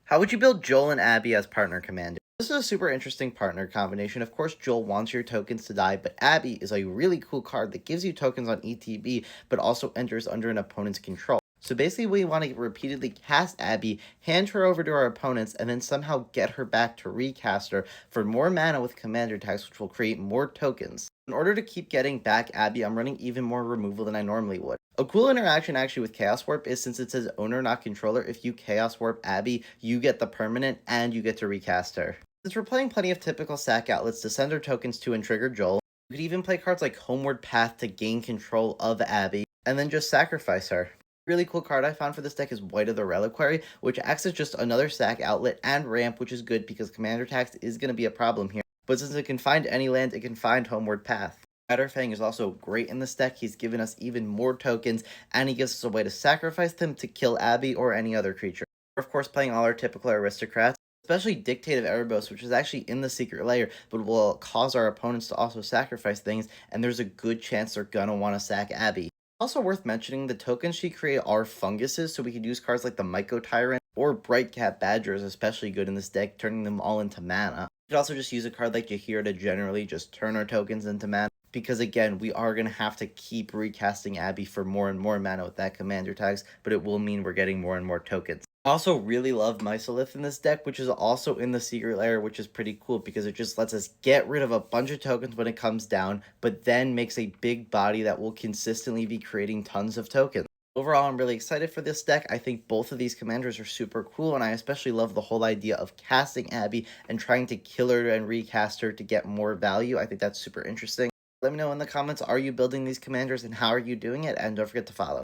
How would you build Joel and Abby as partner commander? This is a super interesting partner combination. Of course, Joel wants your tokens to die, but Abby is a really cool card that gives you tokens on ETB, but also enters under an opponent's control. So basically, we want to repeatedly cast Abby, hand her over to our opponents, and then somehow get her back to recast her for more mana with commander tags, which will create more tokens. In order to keep getting back Abby, I'm running even more removal than I normally would. A cool interaction actually with Chaos Warp is since it says owner not controller, if you Chaos Warp Abby, you get the permanent and you get to recast her. Since we're playing plenty of typical sack outlets to send our tokens to and trigger Joel, you could even play cards like Homeward Path to gain control of Abby, and then just sacrifice her. Really cool card I found for this deck is White of the Reliquary, which acts as just another sack outlet and ramp, which is good because commander tax is going to be a problem here. But since it can find any land, it can find Homeward Path. Fang is also great in this deck. He's given us even more tokens, and he gives us a way to sacrifice them to kill Abby or any other creature. We're of course playing all our typical aristocrats, especially Dictate of Erebos, which is actually in the secret layer, but will cause our opponents to also sacrifice things, and there's a good chance they're gonna want to sack Abby. Also worth mentioning, the tokens she create are funguses, so we could use cards like the Myco Tyrant or Brightcap Badger is especially good in this deck, turning them all into mana. We could also just use a card like Jahir to generally just turn our tokens into mana, because again, we are going to have to keep recasting Abby for more and more mana with that commander tags, but it will mean we're getting more and more tokens. I also really love Mysolith in this deck, which is also in the secret layer, which is pretty cool because it just lets us get rid of a bunch of tokens when it comes down, but then makes a big body that will consistently be creating tons of tokens. Overall, I'm really excited for this deck. I think both of these commanders are super cool, and I especially love the whole idea of casting Abby and trying to kill her and recast her to get more value. I think that's super interesting. Let me know in the comments, are you building these commanders and how are you doing it? And don't forget to follow.